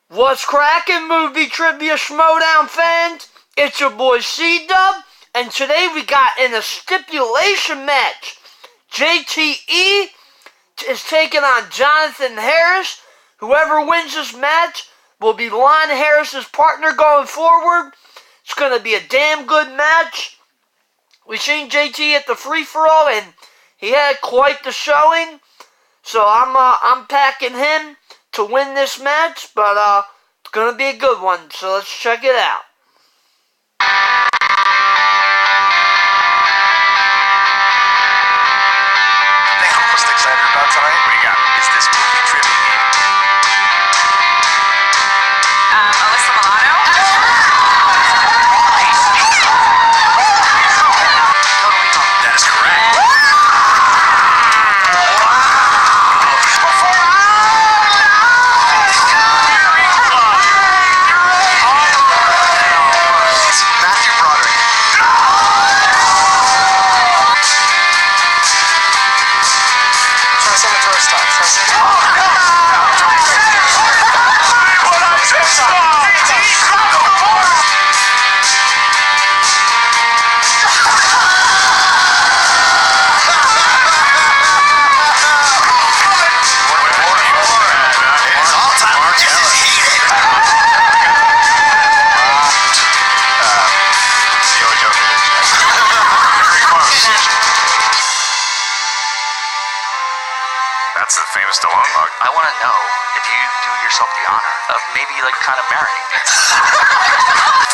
What's crackin', movie trivia Schmoedown fans? It's your boy C-Dub, and today we got in a stipulation match. JTE is taking on Jonathan Harris. Whoever wins this match will be Lon Harris's partner going forward. It's gonna be a damn good match. We seen JT at the free-for-all, and he had quite the showing. So I'm packing him to win this match, but it's gonna be a good one. So let's check it out. Thing I'm most excited about tonight. What do you got? Is this movie trivia game? Alyssa Milano. Totally wrong. That is correct. Matthew Broderick. Try to sing a tourist time. Try to sing. That's the famous Stallone mug. I want to know if you do yourself the honor of maybe like kind of marrying me.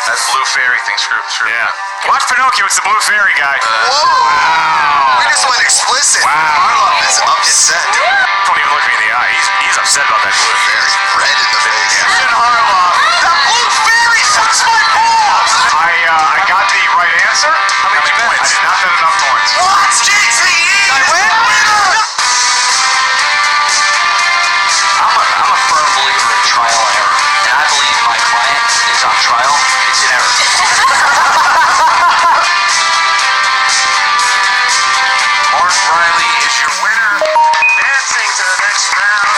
That blue fairy thing, screw. Yeah. Watch Pinocchio, it's the blue fairy guy. Whoa! We just went explicit. Wow. Marlon is upset. Don't even look me in the eye. He's upset about that blue fairy. Red in the face. Captain Harloff. That blue fairy sucks my balls! I got the right answer. How many points? I did not have enough points. What? JTE! I win? I'm a firm believer in trial and error, and I believe my client is on trial. It's in error. Mark Riley is your winner. Advancing to the next round.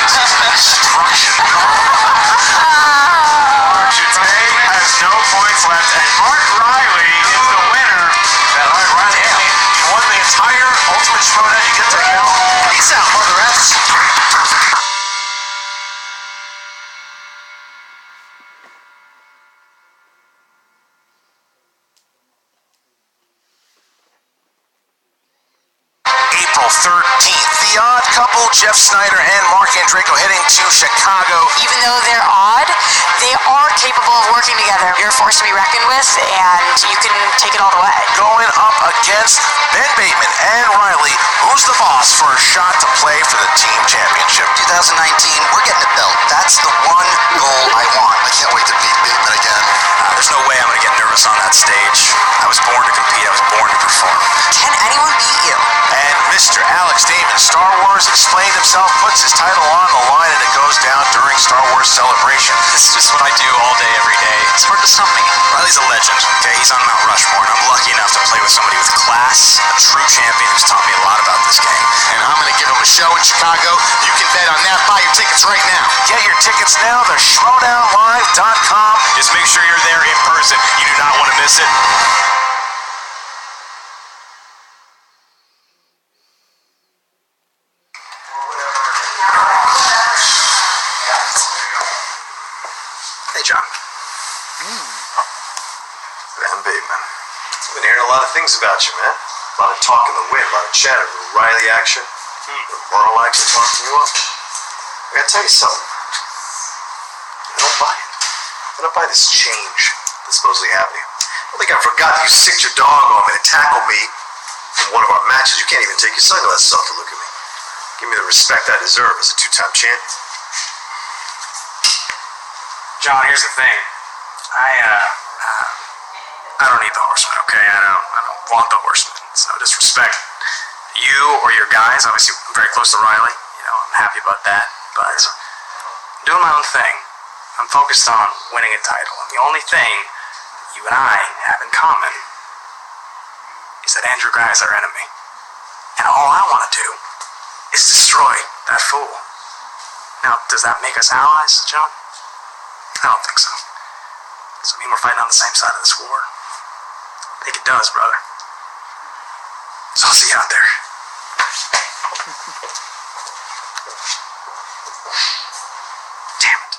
This is destruction. Jute has no points left, and Mark Riley is the winner. Alright, Riley, you won the entire Ultimate Schmoedown. You get to go. Peace out, mother F's. April 13th, the odd couple, Jeff Snyder and Mark Andreyko, heading to Chicago. Even though they're odd, they are capable of working together. You're a force to be reckoned with, and you can take it all the way. Going up against Ben Bateman and Riley. Who's the boss for a shot to play for the team championship? 2019, we're getting the belt. That's the one goal I want. I can't wait to beat Bateman again. There's no way I'm going to get nervous on that stage. I was born to compete. I was born to perform. Can anyone beat you? And Mr. Alex Damon, Star Wars, explained himself, puts his title on the line, and it goes down during Star Wars Celebration. This is just what I do all day, every day. It's hard to stump me. Riley's a legend. Okay, he's on Mount Rushmore, and I'm lucky enough to play with somebody with class, a true champion who's taught me a lot about this game. And I'm going to give him a show in Chicago. You can bet on that. Buy your tickets right now. Get your tickets now. They're schmoedownlive.com. Just make sure you're there in person. You do not want to miss it. Hey, John. Ben Bateman. I've been hearing a lot of things about you, man. A lot of talk in the wind, a lot of chatter, a little Riley action, a little moral action talking you up. I gotta tell you something. I don't buy it. I don't buy this change that's supposedly happening. I don't think I forgot that you sicked your dog on me to tackle me in one of our matches. You can't even take your sunglasses off to look at me. Give me the respect I deserve as a two-time champion. John, here's the thing. I don't need the horseman, okay? I don't want the horseman. It's no disrespect to you or your guys. Obviously, I'm very close to Riley. You know, I'm happy about that. But I'm doing my own thing. I'm focused on winning a title. And the only thing you and I have in common is that Andrew Guy is our enemy. And all I want to do is destroy that fool. Now, does that make us allies, John? I don't think so. Does it mean we're fighting on the same side of this war? I think it does, brother. So I'll see you out there. Damn it.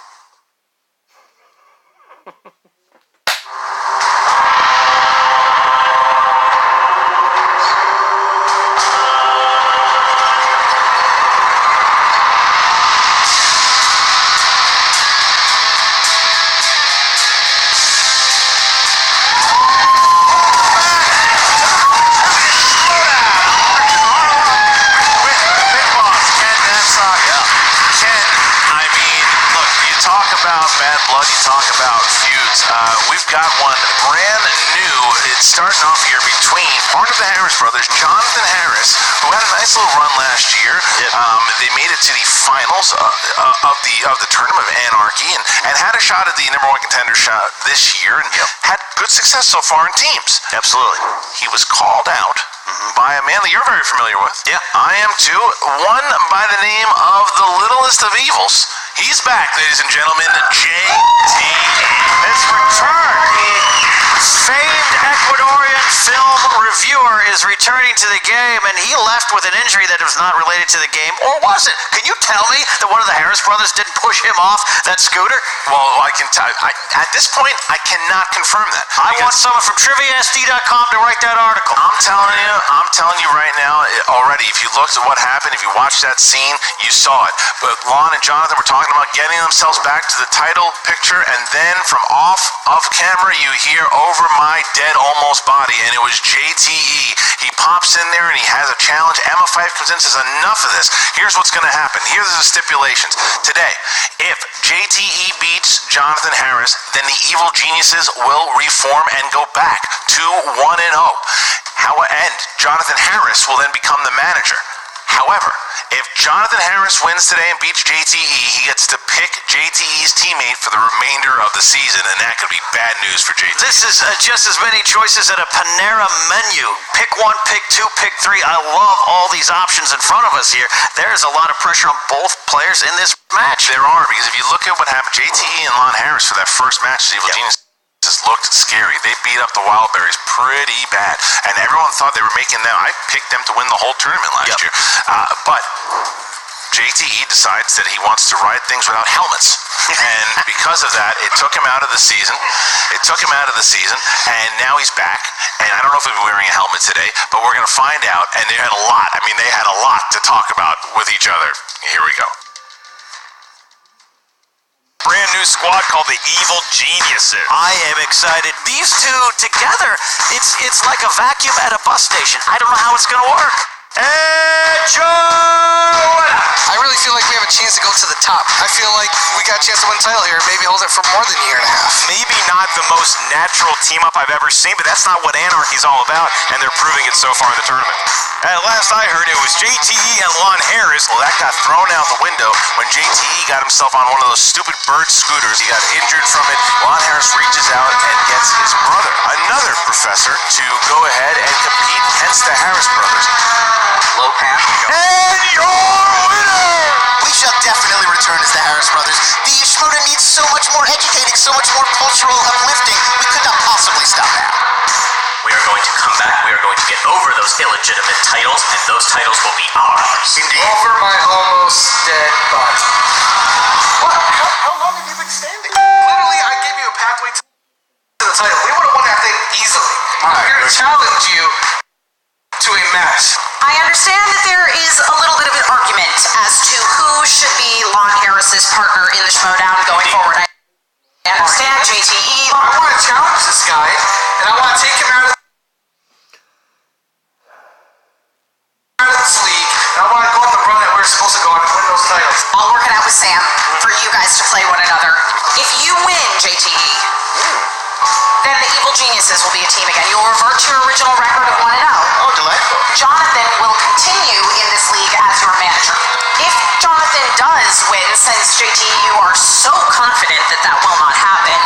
Bad blood, you talk about feuds. We've got one brand new. It's starting off here between part of the Harris brothers, Jonathan Harris, who had a nice little run last year. They made it to the finals of the Tournament of Anarchy and had a shot at the #1 contender shot this year and had good success so far in teams. Absolutely. He was called out by a man that you're very familiar with. Yeah. I am too. One by the name of the littlest of evils. He's back, ladies and gentlemen, JTE. His return. The famed Ecuadorian film reviewer is returning to the game, and he left with an injury that was not related to the game, or was it? Can you tell me that one of the Harris brothers didn't push him off that scooter? Well, I can tell. At this point, I cannot confirm that. I want someone from TriviaSD.com to write that article. I'm telling you right now already, if you looked at what happened, if you watched that scene, you saw it. But Lon and Jonathan were talking about getting themselves back to the title picture, and then from off of camera, you hear "over my dead almost body," and it was JTE. He pops in there and he has a challenge. Emma Fife comes in and says, enough of this. Here's what's going to happen. Here's the stipulations. Today, if JTE beats Jonathan Harris, then the Evil Geniuses will reform and go back to 1-0. And Jonathan Harris will then become the manager. However, if Jonathan Harris wins today and beats JTE, he gets to pick JTE's teammate for the remainder of the season, and that could be bad news for JTE. This is just as many choices at a Panera menu. Pick one, pick two, pick three. I love all these options in front of us here. There's a lot of pressure on both players in this match. There are, because if you look at what happened, JTE and Lon Harris for that first match, the Evil Genius looked scary. They beat up the Wildberries pretty bad, and everyone thought they were making them. I picked them to win the whole tournament last year, but JTE decides that he wants to ride things without helmets, and because of that, it took him out of the season. And now he's back, and I don't know if he'll be wearing a helmet today, but we're going to find out. And they had a lot to talk about with each other. Here we go. Brand new squad called the Evil Geniuses. I am excited. These two together, it's like a vacuum at a bus station. I don't know how it's going to work. And I really feel like we have a chance to go to the top. I feel like we got a chance to win the title here, maybe hold it for more than a year and a half. Maybe not the most natural team-up I've ever seen, but that's not what Anarchy's all about, and they're proving it so far in the tournament. At last I heard, it was JTE and Lon Harris. Well, that got thrown out the window when JTE got himself on one of those stupid bird scooters. He got injured from it. Lon Harris reaches out and gets his brother, another professor, to go ahead and compete against the Harris brothers. Low pass. And your winner! We shall definitely return as the Harris brothers. The Schmoedown needs so much more educating, so much more cultural uplifting. We could not possibly stop now. We are going to come back. We are going to get over those illegitimate titles, and those titles will be ours. Indeed. Over my almost dead body. What? How long have you been standing? Literally, I gave you a pathway to the title. We would have won that thing easily. I'm here to challenge you to a match. I understand that there is a little bit of an argument as to who should be Lon Harris's partner in the Schmoedown going forward. I understand JTE. I want to challenge this guy, and I want to take him out of this league, and I want to go on the run that we're supposed to go on and win those titles. I'll work it out with Sam for you guys to play one another. If you win, JTE, then the Evil Geniuses will be a team again. You'll revert to your original record of 1-0. Oh, delightful. Jonathan will continue in this league as your manager. If Jonathan does win, since JTE, you are so confident that that will not happen,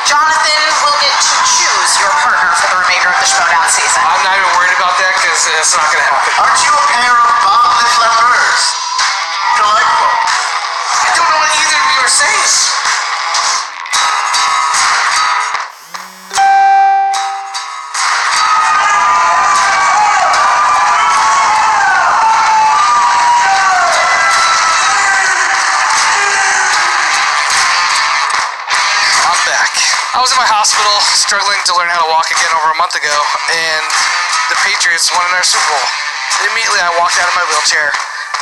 Jonathan will get to choose your partner for the remainder of the Schmoedown season. I'm not even worried about that because it's not going to happen. Aren't you a pair of bobless lepers? Delightful. were saying. I was in my hospital struggling to learn how to walk again over a month ago, and the Patriots won another Super Bowl. And immediately I walked out of my wheelchair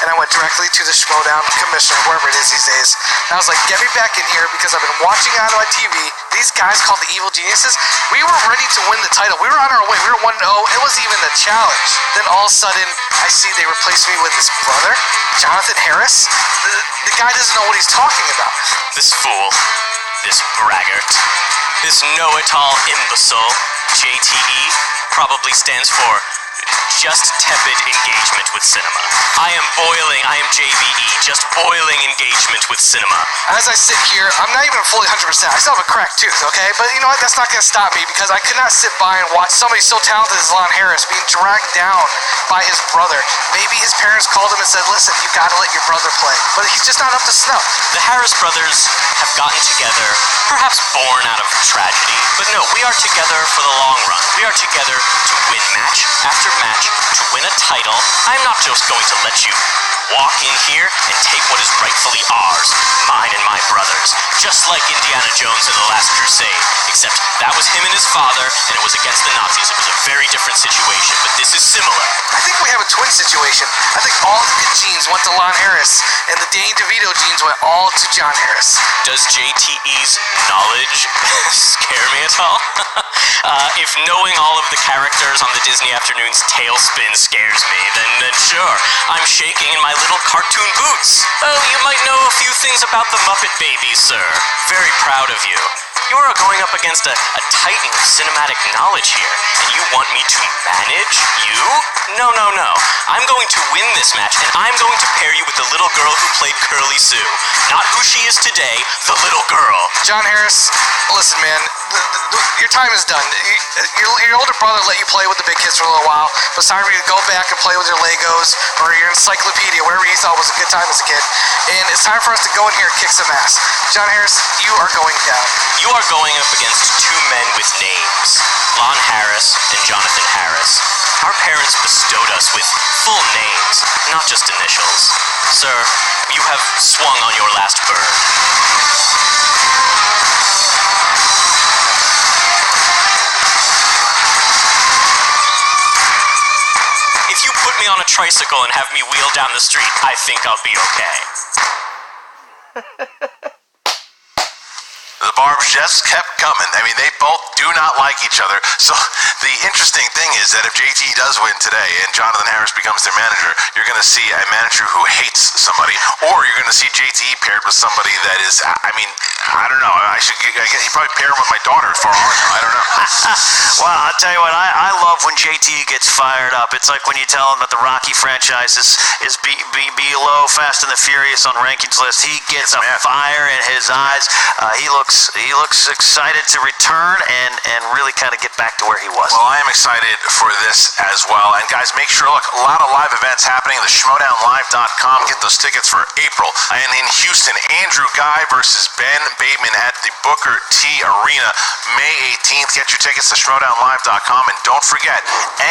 and I went directly to the Schmoedown commissioner, wherever it is these days. And I was like, get me back in here because I've been watching on my TV these guys called the Evil Geniuses. We were ready to win the title. We were on our way. We were 1-0. It wasn't even a challenge. Then all of a sudden, I see they replaced me with his brother, Jonathan Harris. The guy doesn't know what he's talking about. This fool, this braggart, this know-it-all imbecile, JTE, probably stands for just tepid engagement with cinema. I am JBE, just boiling engagement with cinema. As I sit here, I'm not even fully 100%. I still have a cracked tooth, okay? But you know what? That's not going to stop me because I could not sit by and watch somebody so talented as Lon Harris being dragged down by his brother. Maybe his parents called him and said, listen, you got to let your brother play. But he's just not up to snuff. The Harris brothers have gotten together, perhaps born out of tragedy, but no, we are together for the long run. We are together to win match after match, to win a title. I'm not just going to let you walk in here and take what is rightfully ours, mine and my brother's, just like Indiana Jones in The Last Crusade, except that was him and his father, and it was against the Nazis. It was a very different situation, but this is similar. I think we have a twin situation. I think all the good genes went to Lon Harris, and the Danny DeVito genes went all to John Harris. Does JTE's knowledge scare me at all? If knowing all of the characters on the Disney Afternoon's Tailspin scares me, then sure, I'm shaking in my little cartoon boots. Oh, you might know a few things about the Muppet Babies, sir. Very proud of you. You are going up against a titan of cinematic knowledge here, and you want me to manage you? No. I'm going to win this match, and I'm going to pair you with the little girl who played Curly Sue. Not who she is today, the little girl. John Harris, listen, man, your time is done. Your older brother let you play with the big kids for a little while, but it's time for you to go back and play with your Legos or your encyclopedia, whatever you thought was a good time as a kid. And it's time for us to go in here and kick some ass. John Harris, you are going down. You are going up against two men with names, Lon Harris and Jonathan Harris. Our parents bestowed us with full names, not just initials. Sir, you have swung on your last bird. If you put me on a tricycle and have me wheel down the street, I think I'll be okay. The barbs just kept coming. I mean, they both do not like each other. So the interesting thing is that if JT does win today and Jonathan Harris becomes their manager, you're going to see a manager who hates somebody, or you're going to see JT paired with somebody that is, I mean, I don't know. I guess he probably pair him with my daughter for all I know. I don't know. Well, I'll tell you what, I love when JT gets fired up. It's like when you tell him that the Rocky franchise is below Fast and the Furious on rankings list. He gets a fire in his eyes. He looks excited to return and really kind of get back to where he was. Well, I am excited for this as well. And guys, make sure, look, a lot of live events happening. The Schmoedownlive.com. Get those tickets for April. And in Houston, Andrew Guy versus Ben Bateman at the Booker T Arena, May 18th. Get your tickets to Schmoedownlive.com. And don't forget,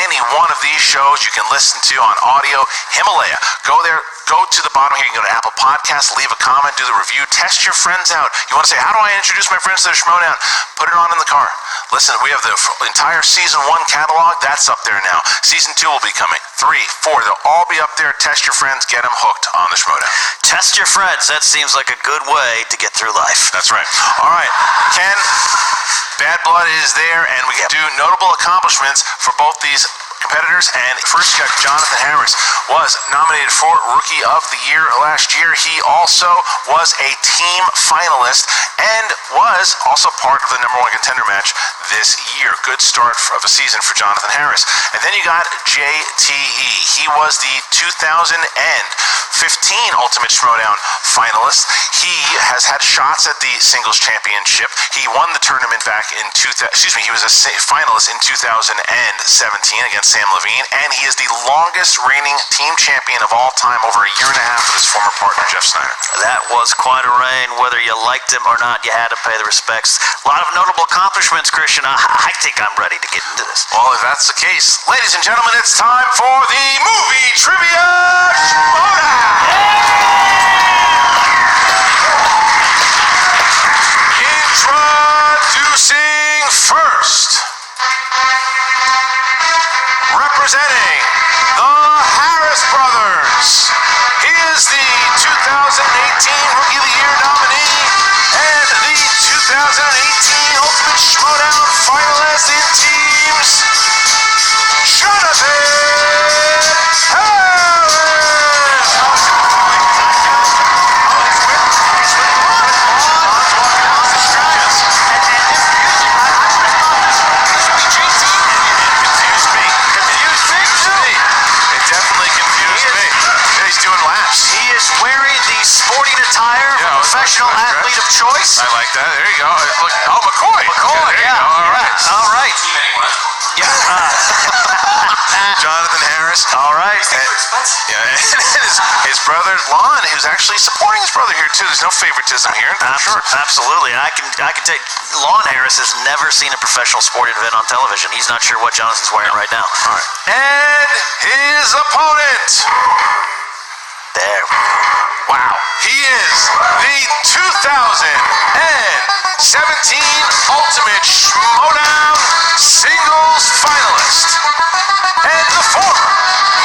any one of these shows you can listen to on audio, Himalaya. Go there. Go to the bottom here. You can go to Apple Podcasts, leave a comment, do the review, test your friends out. You want to say, how do I introduce my friends to the Schmoedown? Put it on in the car. Listen, we have the entire Season 1 catalog. That's up there now. Season 2 will be coming. 3, 4, they'll all be up there. Test your friends. Get them hooked on the Schmoedown. Test your friends. That seems like a good way to get through life. That's right. All right. Ken, Bad Blood is there, and we can do notable accomplishments for both these competitors. And first, you got Jonathan Harris, was nominated for Rookie of the Year last year. He also was a team finalist and was also part of the #1 contender match this year. Good start of a season for Jonathan Harris. And then you got JTE. He was the 2015 Ultimate Schmoedown finalist. He has has had shots at the singles championship. He won the tournament back in he was a finalist in 2017 against Sam Levine, and he is the longest reigning team champion of all time, over a year and a half with his former partner, Jeff Snyder. That was quite a reign. Whether you liked him or not, you had to pay the respects. A lot of notable accomplishments, Christian. I think I'm ready to get into this. Well, if that's the case, ladies and gentlemen, it's time for the Movie Trivia Introducing first, representing the Harris Brothers. He is the 2018 Rookie of the Year nominee and the 2018 Ultimate Schmoedown finalist in teams, Jonathan Harris. He is wearing the sporting attire of a professional athlete of choice. I like that. There you go. Look, McCoy. McCoy, Yeah. All right. Yeah. Jonathan Harris. All right. His brother Lon, who's actually supporting his brother here too. There's no favoritism here. Sure. Absolutely. And I can take Lon Harris has never seen a professional sporting event on television. He's not sure what Jonathan's wearing right now. All right. And his opponent. There. Wow. He is the 2017 Ultimate Schmoedown Singles Finalist and the former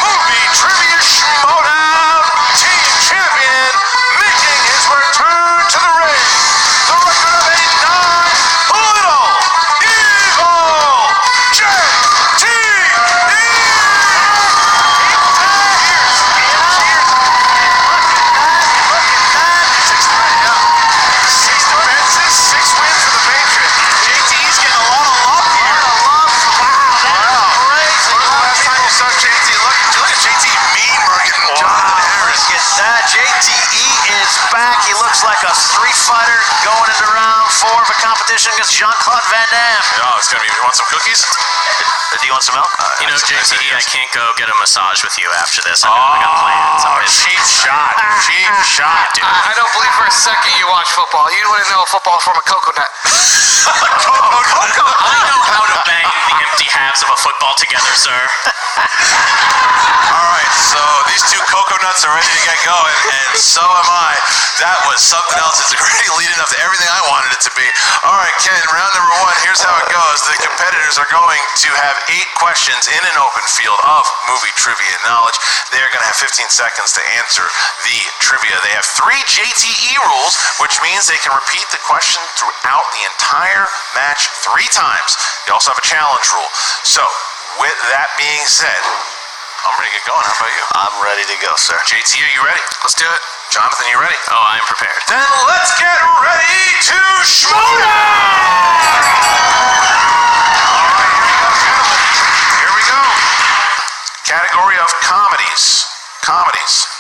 Movie Trivia Schmoedown Team Champion, making his return to the ring, the record of 89, Little Evil JTE. JTE is back. He looks like a street fighter going into round 4 of a competition against Jean-Claude Van Damme. Oh, it's gonna be. You want some cookies? Do you want some milk? JTE, I can't go get a massage with you after this. I got plans. Cheap shot. Cheap shot, dude. I don't believe for a second you watch football. You wouldn't know football from a coconut. I know how to bang the empty halves of a football together, sir. All right, so these two coconuts are ready to get going, and so am I. That was something else. It's already leading up to everything I wanted it to be. All right, Ken, round number 1, here's how it goes. The competitors are going to have 8 questions in an open field of movie trivia knowledge. They're going to have 15 seconds to answer the trivia. They have 3 JTE rules, which means they can repeat the question throughout the entire match 3 times. You also have a challenge rule. So, with that being said, I'm ready to get going. How about you? I'm ready to go, sir. JT, are you ready? Let's do it. Jonathan, you ready? Oh, I'm prepared. Then let's get ready to Schmoedown! All right, here we go, gentlemen. Here we go. Category of comedies. Comedies.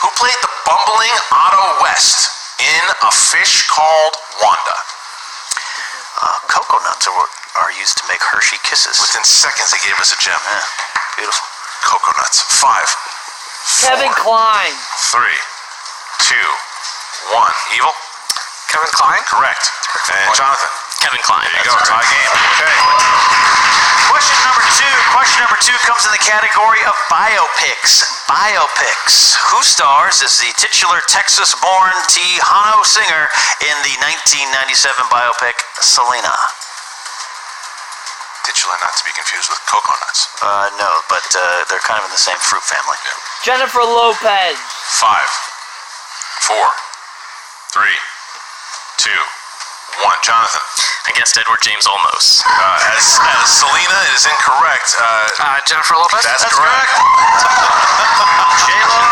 Who played the bumbling Otto West in A Fish Called Wanda? Coconuts are used to make Hershey Kisses. Within seconds, they gave us a gem. Yeah, beautiful. Coconuts. 5, 4, Kevin Kline. 3, 2, 1. Evil? Kevin Kline? Correct. And Jonathan? Kevin Kline. There you go. Tie game. Okay. Question number two comes in the category of biopics. Biopics. Who stars as the titular Texas-born Tejano singer in the 1997 biopic Selena? Titular, not to be confused with coconuts. No, but they're kind of in the same fruit family. Jennifer Lopez. 5, 4, 3, 2, 1. Jonathan. I guessed Edward James Olmos. As Selena is incorrect. Jennifer Lopez? That's correct. J-Lo.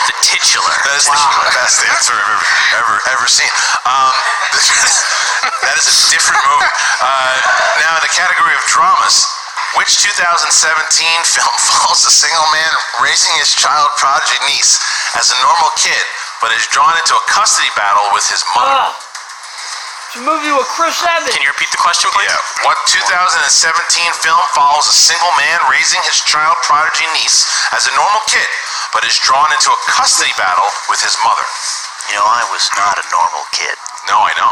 The titular. That is the best answer I've ever seen. That is a different movie. Now, in the category of dramas, which 2017 film follows a single man raising his child prodigy niece as a normal kid but is drawn into a custody battle with his mother. It's a movie with Chris Evans. Can you repeat the question, please? Yeah. What 2017 film follows a single man raising his child prodigy niece as a normal kid, but is drawn into a custody battle with his mother? You know, I was not a normal kid. No, I know.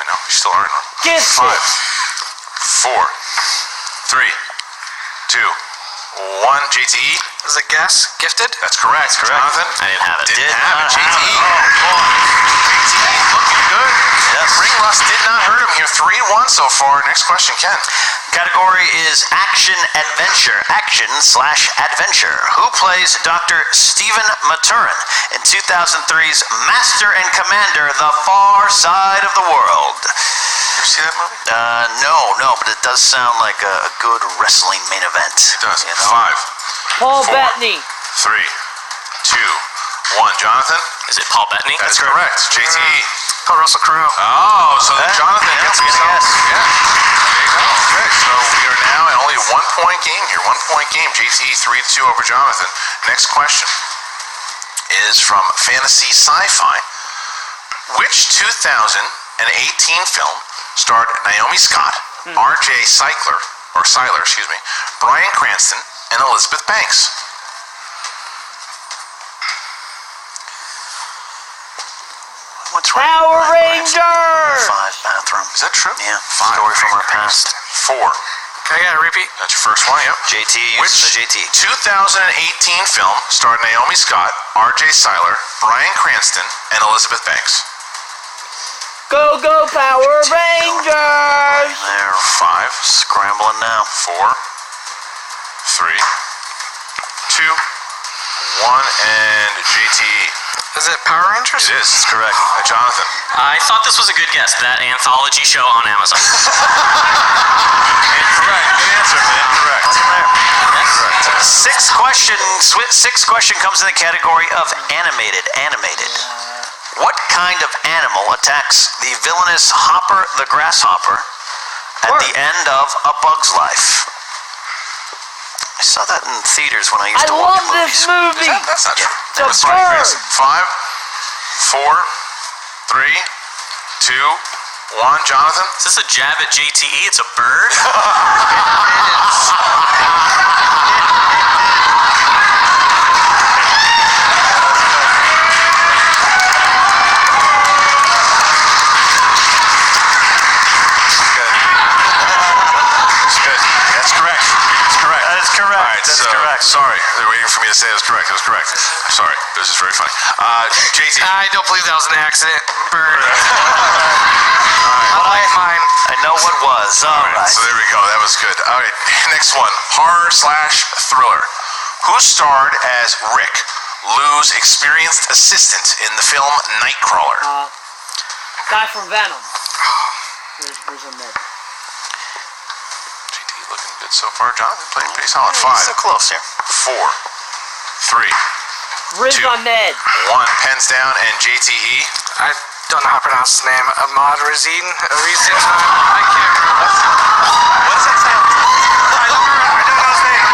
You still are normal. Gifted. 5, 4, 3, 2, 1. JTE. Is it guess? Gifted? That's correct. Jonathan? I didn't have it. Didn't have it. JTE. JTE looking good. Yes. Ring rust did not hurt him here. 3-1 so far. Next question, Ken. Category is action-adventure. Action/adventure. Who plays Dr. Stephen Maturin in 2003's Master and Commander, The Far Side of the World? You see that movie? No, but it does sound like a good wrestling main event. It does. You know? 5, Paul 4, Bettany. 3, 2, 1. Jonathan? Is it Paul Bettany? That's correct. JTE. Oh, Russell Crowe. Oh, so Jonathan gets himself. yes. Yeah. There you go. Okay, so we are now at only 1 point game here. 1 point game. JTE 3-2 over Jonathan. Next question is from Fantasy Sci-Fi. Which 2018 film starred Naomi Scott, R.J. Seiler, Bryan Cranston, and Elizabeth Banks? What's right? Power Rangers. 5 bathroom. Is that true? Yeah. 5. Story from our past. 4. Can I get a repeat? That's your first one, yep. JT Which uses the JT. 2018 film starred Naomi Scott, R.J. Seiler, Bryan Cranston, and Elizabeth Banks? Go, go, Power Rangers. They're 5, scrambling now. 4, 3, 2, 1, and JTE. Is it Power Rangers? It is. It's correct. Jonathan. I thought this was a good guess. That anthology show on Amazon. Incorrect. Good answer. Incorrect. Incorrect. Sixth question comes in the category of animated. What kind of animal attacks the villainous Hopper the Grasshopper at the end of A Bug's Life? I saw that in theaters when I used to watch love this movie. That's not true. It's a That's right, bird. Chris. 5, 4, 3, 2, 1. Jonathan? Is this a jab at JTE? It's a bird? Sorry, they're waiting for me to say it was correct. It was correct. I'm sorry. This is very funny. JT. I don't believe that was an accident. Bird. I like mine. I know what was. All right. So there we go. That was good. All right. Next one. Horror/thriller. Who starred as Rick, Lou's experienced assistant in the film Nightcrawler? Guy from Venom. Where's a med? Looking good so far. Jonathan playing pretty solid. 5. So close here. 4, 3, Riz 2, Ahmed. 1. Pens down and JTE. I don't know how to pronounce his name. Ahmad Razin? I can't remember. What does that sound? I don't know his name.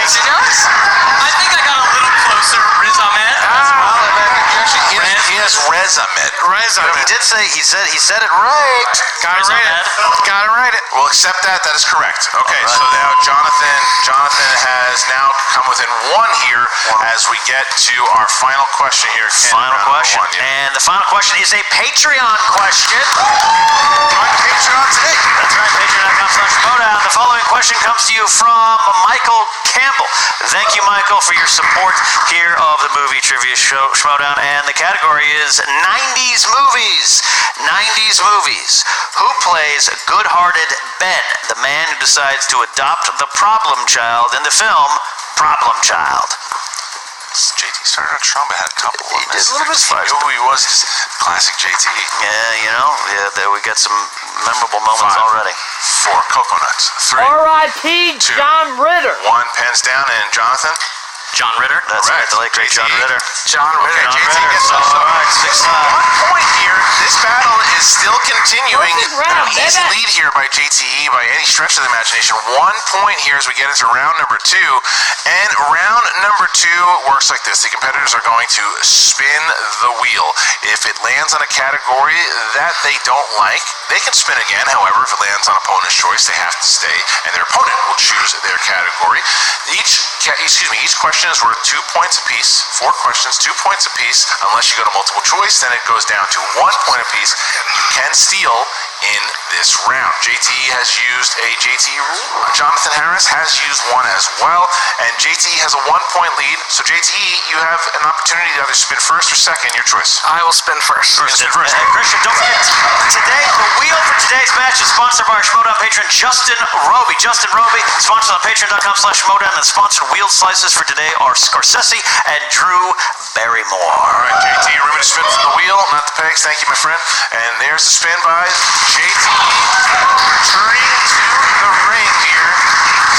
I think I got a little closer. Riz Ahmed. He has Rez Ahmed. He did say he said it right. Gotta write it. We'll accept that. That is correct. Okay, so now Jonathan has now come within 1 here as we get to our final question here. Ken, Final round question. 1, yeah. And the final question is a Patreon question. On Patreon today. That's right, patreon.com/Schmoedown. The following question comes to you from Michael Campbell. Thank you, Michael, for your support here of the movie trivia show Schmoedown. And the category is 90s movies. 90s movies. Who plays good-hearted Ben, the man who decides to adopt the problem child in the film Problem Child? JT started out strong, but had a couple of did a little bit He knew who he was. Classic JTE. Yeah, there we got some memorable moments 5, already. 4. Coconuts. 3, R.I.P. 2, John Ritter. 1. Pens down and Jonathan. John Ritter. That's right, the late great John Ritter. John Ritter. Okay, John JT Ritter. gets So, this. all right, 16. 1 point here. This battle is still continuing. Perfect round, An easy baby. lead here by JTE by any stretch of the imagination. 1 point here as we get into round number 2. And round number 2 works like this. The competitors are going to spin the wheel. If it lands on a category that they don't like, they can spin again. However, if it lands on opponent's choice, they have to stay, and their opponent will choose their category. Each question is worth 2 points apiece. 4 questions, 2 points apiece. Unless you go to multiple choice, then it goes down to 1 point apiece. You can steal in this round. JTE has used a JTE rule. Jonathan Harris has used one as well, and JTE has a 1 point lead. So JTE, you have an opportunity to either spin first or second, your choice. I will spin first. Spin first. And Christian, don't forget, today, the wheel for today's match is sponsored by our Schmoedown patron, Justin Roby. Justin Roby, sponsored on patreon.com/Schmoedown, and sponsored wheel slices for today are Scorsese and Drew Barrymore. All right, JTE, remember to spin from the wheel, not the pegs. Thank you, my friend. And there's the spin by JTE. Returning to the ring here.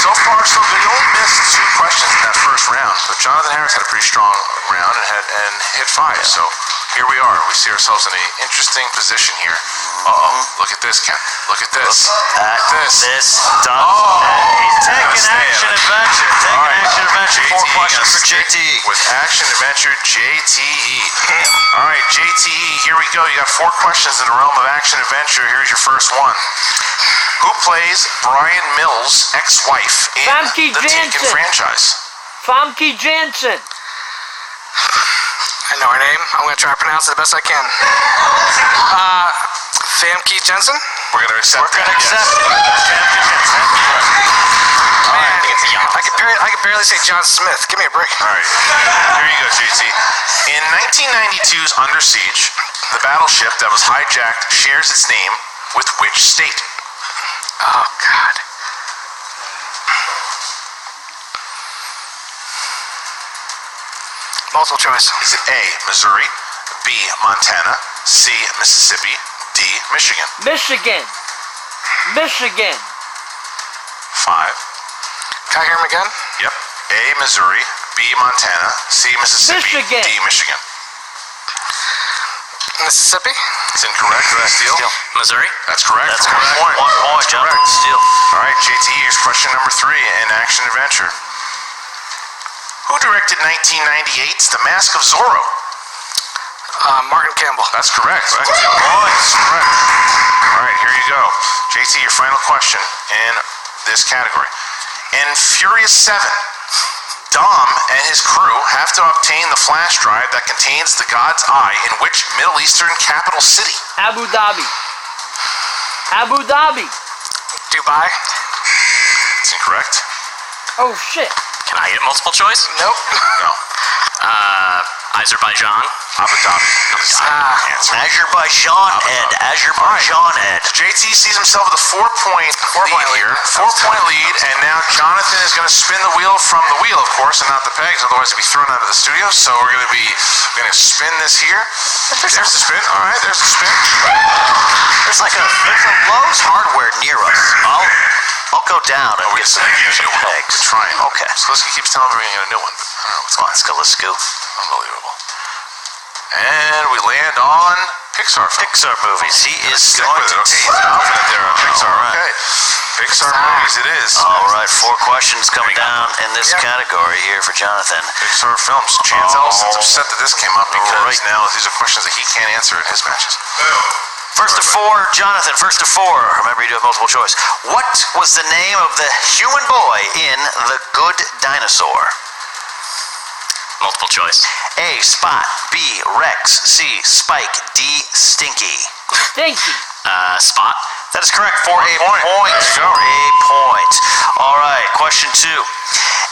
So far, so good. He only missed 2 questions in that first round, but Jonathan Harris had a pretty strong round and hit 5. So here we are. We see ourselves in an interesting position here. Look at this, Ken. Look at this. This done. And he's taking action adventure. Taking action adventure. 4 questions for JTE. With action adventure, JTE. All right, JTE, here we go. You got 4 questions in the realm of action adventure. Here's your first one. Who plays Brian Mills' ex-wife in Famke the Taken Janssen. franchise? Famke Janssen. I know her name. I'm going to try to pronounce it the best I can. Famke Jensen? We're going to accept We're going to accept it. I can barely say John Smith. Give me a break. All right, here you go, JT. In 1992's Under Siege, the battleship that was hijacked shares its name with which state? Oh, God. Multiple choice. Is it A, Missouri, B, Montana, C, Mississippi, D, Michigan? Michigan. Michigan. 5. Can I hear him again? Yep. A, Missouri, B, Montana, C, Mississippi, Michigan. D, Michigan. Mississippi? It's incorrect. That's steal. Missouri. That's correct. That's for 1 correct. point. 1 point, That's Jonathan. correct. Steal. All right, JT, here's question number 3 in action adventure. Who directed 1998's The Mask of Zorro? Martin Campbell. That's correct. 2 points. Correct. All right, here you go. JT, your final question in this category. In Furious 7, Dom and his crew have to obtain the flash drive that contains the God's Eye in which Middle Eastern capital city? Abu Dhabi. Abu Dhabi. Dubai? It's incorrect. Oh, shit. Can I get multiple choice? Nope. No. Azerbaijan. Abu Dhabi is the answer. Azerbaijan Ed. Azerbaijan Ed. JT sees himself with a 4-point lead here. 4-point lead, and now Jonathan is going to spin the wheel from the wheel, of course, and not the pegs, otherwise he'd be thrown out of the studio. So we're going to spin this here. There's the spin. All right, there's the spin. There's a Lowe's Hardware near us. I'll go down and get some pegs. We're trying. Okay. Slisky keeps telling me we're going to get a new one, but I don't know what's Come on, let's go. Let's go. unbelievable. And we land on Pixar films. Pixar movies. He is Stick going with it. to Okay, he's confident there on Pixar. All right. Okay. Pixar movies it is. All right, 4 questions coming down in this category here for Jonathan. Pixar films. Chance Ellison's upset that this came up because now these are questions that he can't answer in his matches. First to 4, Jonathan, first to 4. Remember, you do have multiple choice. What was the name of the human boy in The Good Dinosaur? Multiple choice. A, Spot. B, Rex. C, Spike. D, Stinky. Stinky. Spot. That is correct for a point. There you go. For a point. All right, question 2.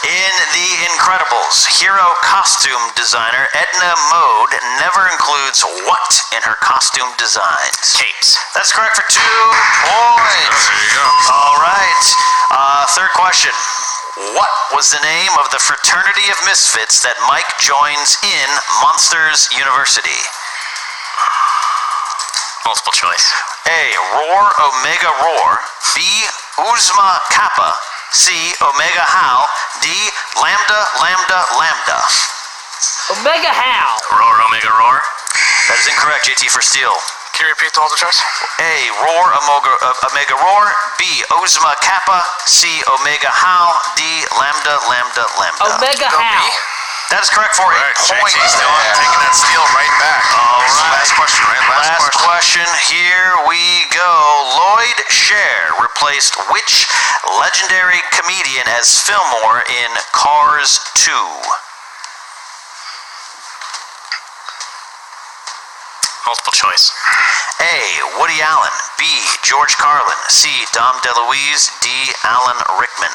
In The Incredibles, hero costume designer Edna Mode never includes what in her costume designs? Capes. That's correct for 2 points. There you go. All right. Third question. What was the name of the fraternity of misfits that Mike joins in Monsters University? Multiple choice. A, Roar Omega Roar. B, Uzma Kappa. C. Omega How, D. Lambda, Lambda, Lambda. Omega How. Roar, Omega, roar. That is incorrect, JT for Steel. Can you repeat all the choice? A. Roar, Omega Roar. B. Ozma Kappa. C. Omega How. D. Lambda, Lambda, Lambda. Omega How. That is correct for a point. JT still taking that steal right back. All right. Last question, right? Last question. Here we go. Lloyd Sher replaced which legendary comedian as Fillmore in Cars 2? Multiple choice. A. Woody Allen. B. George Carlin. C. Dom DeLuise. D. Alan Rickman.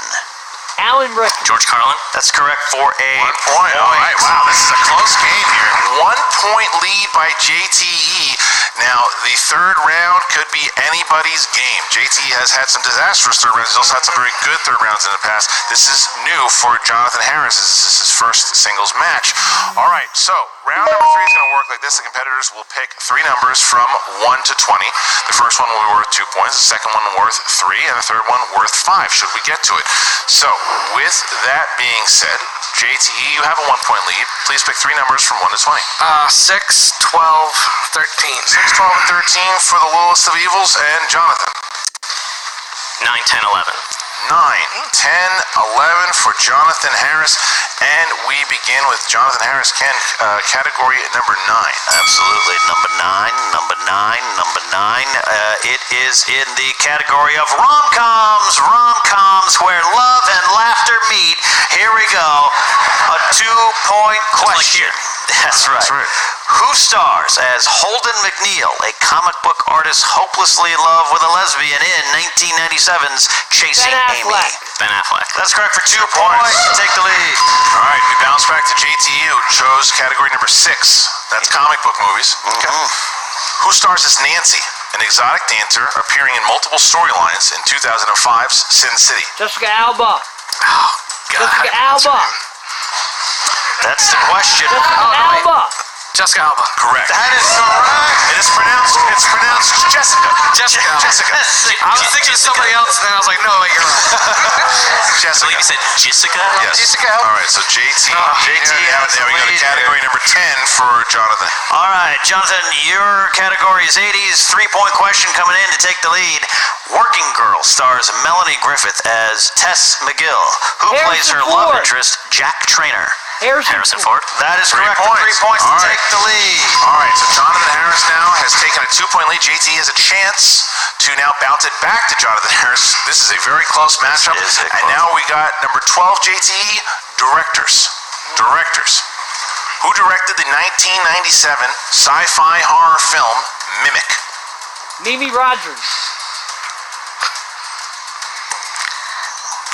Alan Rickman. George Carlin. That's correct for a 1 point. All right. Wow, this is a close game here. 1 point lead by JTE. Now, the third round could be anybody's game. JTE has had some disastrous third rounds. He's also had some very good third rounds in the past. This is new for Jonathan Harris. This is his first singles match. All right, so round number 3 is going to work like this. The competitors will pick 3 numbers from 1 to 20. The first one will be worth 2 points, the second one worth 3, and the third one worth 5, should we get to it. So, with that being said, JTE, you have a 1 point lead. Please pick 3 numbers from 1 to 20. 6, 12, 13. 6, 12, and 13 for the lowest of evils, and Jonathan. 9, 10, 11. 9, 10, 11 for Jonathan Harris, and we begin with Jonathan Harris. Ken, category number 9. Absolutely. Number 9. It is in the category of rom-coms. Rom-coms where love and laughter meet. Here we go. A 2-point question. That's right. Who stars as Holden McNeil, a comic book artist hopelessly in love with a lesbian in 1997's Chasing Amy? Ben Affleck. That's correct for 2 points. Take the lead. All right, we bounce back to JTE, who chose category number 6. That's comic book movies. Okay. Who stars as Nancy, an exotic dancer appearing in multiple storylines in 2005's Sin City? Jessica Alba. Oh, God. Jessica Alba. That's the question. Jessica Alba. Jessica Alba. Correct. That is correct. It's pronounced Jessica. Jessica. Jessica. I was thinking of somebody else, and then I was like, no, wait, you're right. I believe you said Jessica. Yes. Jessica. All right, so JTE has and we go to the lead category number 10 for Jonathan. All right, Jonathan, your category is 80s. 3-point question coming in to take the lead. Working Girl stars Melanie Griffith as Tess McGill, who plays her love interest, Jack Traynor. Harrison Ford. That is 3 correct. points. 3 points to All right. take the lead. All right, so Jonathan Harris now has taken a 2-point lead. JT has a chance to now bounce it back to Jonathan Harris. This is a very close matchup. And now we got number 12, JTE, directors. Who directed the 1997 sci-fi horror film Mimic? Mimi Rogers.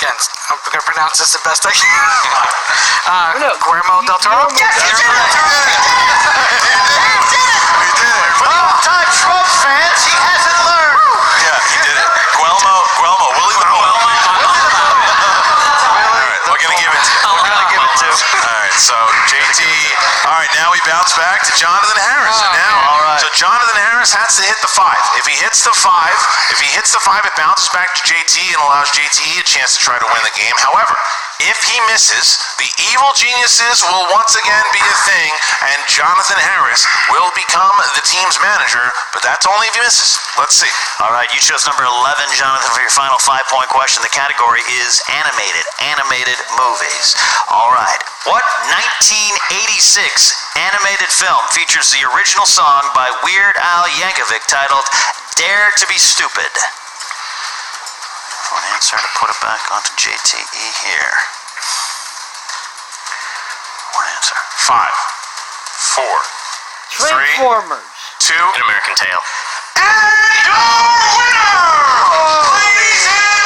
Again, I'm going to pronounce this the best I can. No, Guillermo del Toro? Yes, you did it! We did it. Long-time Trump fans, he hasn't learned. Yeah, he did it. Guillermo, Willie the Bull. All right, we're going to give it to you. We're going to give it to All right, so JT. All right, now we bounce back to Jonathan Harris. And now, so Jonathan Harris has to hit the 5. If he hits the 5, it bounces back to JT and allows JTE a chance to try to win the game. However, if he misses, the evil geniuses will once again be a thing, and Jonathan Harris will become the team's manager, but that's only if he misses. Let's see. All right, you chose number 11, Jonathan, for your final 5-point question. The category is animated movies. All right. What 1986 animated film features the original song by Weird Al Yankovic titled Dare to Be Stupid? For an answer to put it back onto JTE here. One answer. 5, 4, 3, Transformers. 2, An American Tail. and your winner, ladies and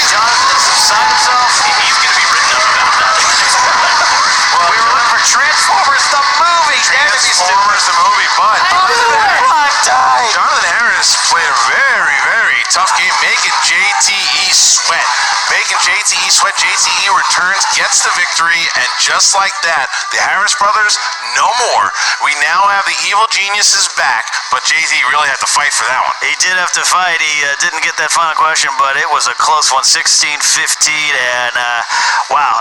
Jonathan, subside himself. He's going to be written up about that. Well, we were looking for Transformers the movie. Dare to Be Stupid. Transformers the movie, but Prime time. Jonathan Harris played a very, very tough game, making JTE sweat. JTE returns, gets the victory, and just like that, the Harris brothers, no more. We now have the Evil Geniuses back, but JTE really had to fight for that one. He did have to fight. He didn't get that final question, but it was a close one, 16-15, and wow,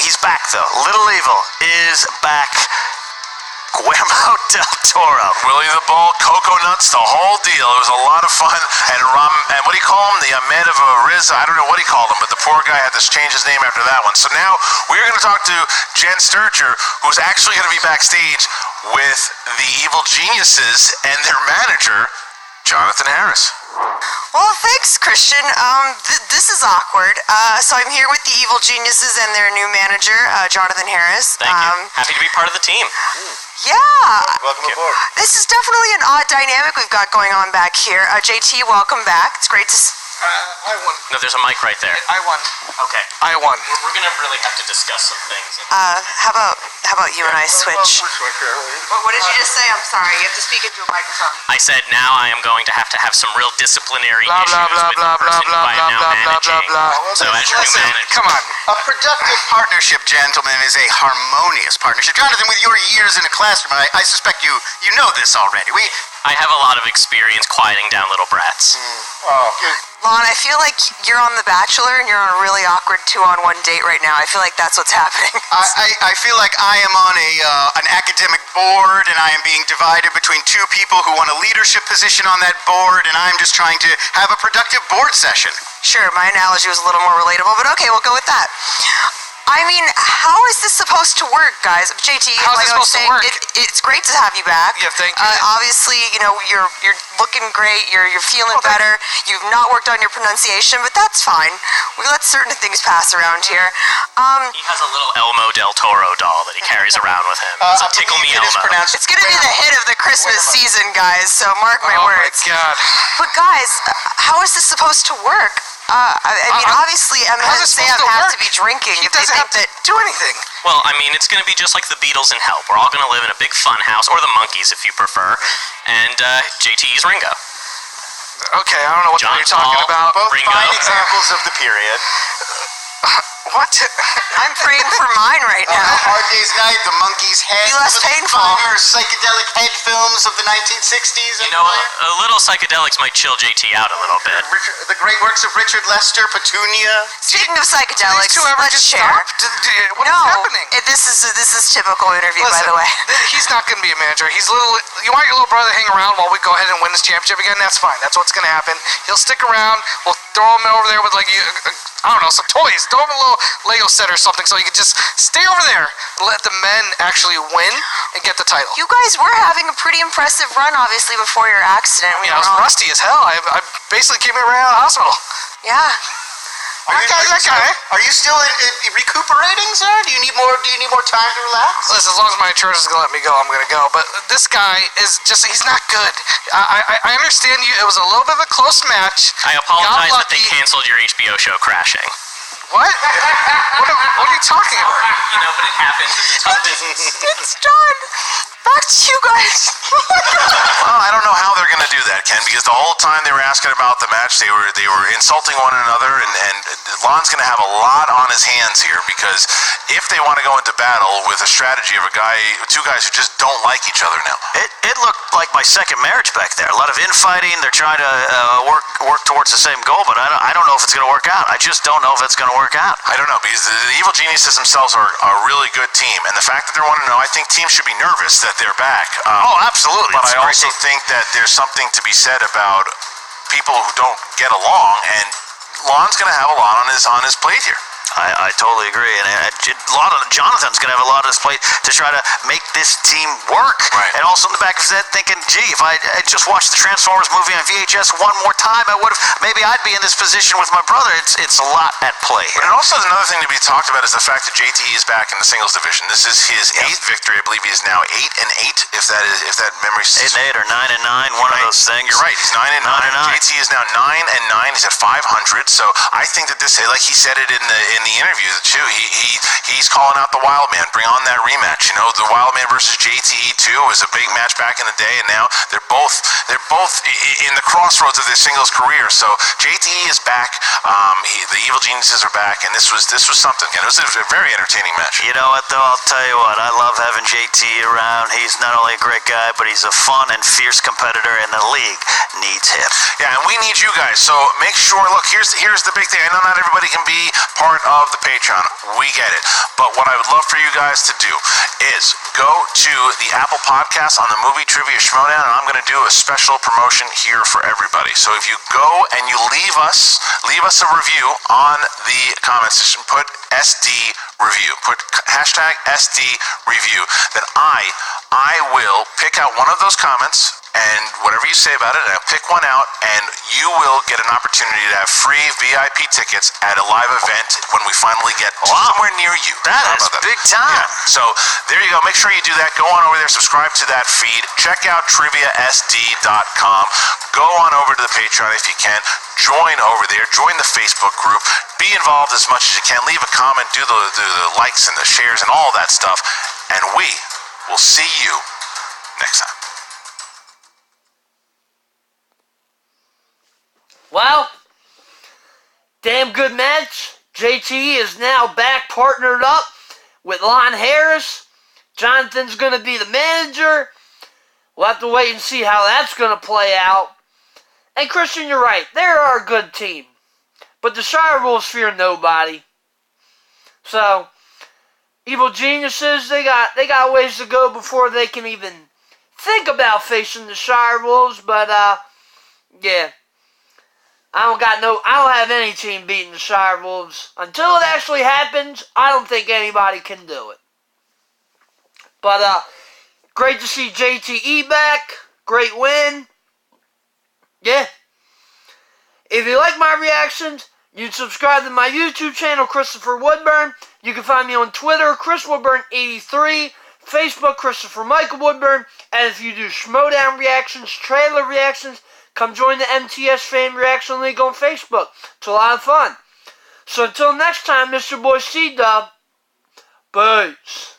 he's back though. Little Evil is back. Guillermo del Toro. Willie the Bull, Cocoa Nuts, the whole deal. It was a lot of fun. And what do you call him? The Ahmed of Riz, I don't know what he called him, but the poor guy had to change his name after that one. So now we're going to talk to Jen Sturcher, who's actually going to be backstage with the Evil Geniuses and their manager, Jonathan Harris. Well, thanks, Christian. This is awkward. So I'm here with the Evil Geniuses and their new manager, Jonathan Harris. Thank you. Happy to be part of the team. Yeah. Welcome aboard. This is definitely an odd dynamic we've got going on back here. JT, welcome back. It's great to I won. No, there's a mic right there. I won. Okay. I won. We're gonna really have to discuss some things. how about you and I switch? What did you just say? I'm sorry. You have to speak into a microphone. I said now I am going to have some real disciplinary Blah, issues blah, blah, with blah, the person blah, who I am now blah, blah, managing. blah, blah. So as your new manager, Come on. A productive partnership, gentlemen, is a harmonious partnership. Jonathan, with your years in a classroom, I suspect you know this already. I have a lot of experience quieting down little brats. Lon, I feel like you're on The Bachelor and you're on a really awkward 2-on-1 date right now. I feel like that's what's happening. I feel like I am on an academic board, and I am being divided between two people who want a leadership position on that board, and I'm just trying to have a productive board session. Sure, my analogy was a little more relatable, but okay, we'll go with that. I mean, how is this supposed to work, guys? JT, How's like this I was supposed to saying, work? it's great to have you back. Yeah, thank you. Obviously, you're looking great. You're feeling better. You've not worked on your pronunciation, but that's fine. We let certain things pass around here. He has a little Elmo del Toro doll that he carries around with him. It's a Tickle Me Elmo. It's gonna be the hit of the Christmas season, guys. So mark my words. Oh my God. But guys, how is this supposed to work? I mean, obviously, Emma how's and it Sam supposed to have work? to be drinking He if they doesn't think have to that. do anything. Well, I mean, it's going to be just like the Beatles in Help. We're all going to live in a big fun house, or the Monkees if you prefer. And JTE's Ringo. Okay, I don't know what John you're talking Paul, about. Both Ringo. fine examples of the period. What? I'm praying for mine right A now. Hard Day's Night, The Monkey's Head. Be less some painful. Finer psychedelic head films of the 1960s. You know, a little psychedelics might chill JT out a little bit. The great works of Richard Lester, Petunia. Speaking of psychedelics, These two ever let's just share. stop? What is No, happening? this is typical interview, by Listen, the way. He's not going to be a manager. You want your little brother to hang around while we go ahead and win this championship again? That's fine. That's what's going to happen. He'll stick around. We'll throw him over there with I don't know, some toys. Throw him a little Lego set or something so he can just stay over there and let the men actually win and get the title. You guys were having a pretty impressive run, obviously, before your accident. I mean, I was rusty as hell. I basically came in right out of the hospital. Yeah. That guy. Are you still recuperating, sir? Do you need more time to relax? Listen, as long as my insurance is gonna let me go, I'm gonna go. But this guy is just—he's not good. I understand you. It was a little bit of a close match. I apologize that they lucky. canceled your HBO show Crashing. What? What are you talking about? You know, but it happens. It's tough business. It's done. Back to you guys. Well, I don't know how they're going to do that, Ken, because the whole time they were asking about the match, they were insulting one another, and Lon's going to have a lot on his hands here, because if they want to go into battle with a strategy of two guys who just don't like each other now. It looked like my second marriage back there. A lot of infighting. They're trying to work towards the same goal, but I don't know if it's going to work out. I just don't know if it's going to work out. I don't know, because the Evil Geniuses themselves are a really good team, and the fact that they're 1-0, I think teams should be nervous that they're back. Absolutely. But I also think that there's something to be said about people who don't get along, and Lon's going to have a lot on his plate here. I totally agree, and Jonathan's going to have a lot on his plate to try to make this team work. Right. And also in the back of his head thinking, gee, if I just watched the Transformers movie on VHS one more time, maybe I'd be in this position with my brother. It's a lot at play here. And also another thing to be talked about is the fact that JTE is back in the singles division. This is his 8th victory. I believe he is now 8-8, if that memory. 8-8 or 9-9, one of those things. You're right. He's 9-9. 9-9. JTE is now 9-9. He's at 500. So I think that this, like he said it in in the interview too, he's calling out the Wild Man. Bring on that rematch. You know, the Wild Man versus JTE 2 was a big match back in the day, and now they're both in the crossroads of their singles career. So JTE is back. The Evil Geniuses are back, and this was something. It was a very entertaining match. You know what, though? I'll tell you what. I love having JT around. He's not only a great guy, but he's a fun and fierce competitor, and the league needs him. Yeah, and we need you guys. So make sure. Look, here's the big thing. I know not everybody can be part of the Patreon. We get it. But what I would love for you guys to do is go to the Apple Podcast on the Movie Trivia Schmoedown, and I'm going to do a special promotion here for everybody. So if you go and you leave us a review on the comment section, put SD review, put hashtag SD review, then I will pick out one of those comments, and whatever you say about it, and I'll pick one out, and you will get an opportunity to have free VIP tickets at a live event when we finally get somewhere near you. That is big time. Yeah. So there you go. Make sure you do that. Go on over there, subscribe to that feed. Check out triviasd.com. Go on over to the Patreon if you can. Join over there. Join the Facebook group. Be involved as much as you can. Leave a comment. Do the likes and the shares and all that stuff. And we will see you next time. Well, damn good match. JTE is now back partnered up with Lon Harris. Jonathan's going to be the manager. We'll have to wait and see how that's going to play out. And Christian, you're right. They are a good team. But the Shire Wolves fear nobody. So, Evil Geniuses, they got ways to go before they can even think about facing the Shire Wolves. But, yeah. I don't have any team beating the Shire Wolves. Until it actually happens, I don't think anybody can do it. But, great to see JTE back. Great win. Yeah. If you like my reactions, you can subscribe to my YouTube channel, Christopher Woodburn. You can find me on Twitter, Chris Woodburn83, Facebook, Christopher Michael Woodburn. And if you do Schmoedown reactions, trailer reactions, come join the MTS Fan Reaction League on Facebook. It's a lot of fun. So until next time, Mr. Boy C-Dub, peace.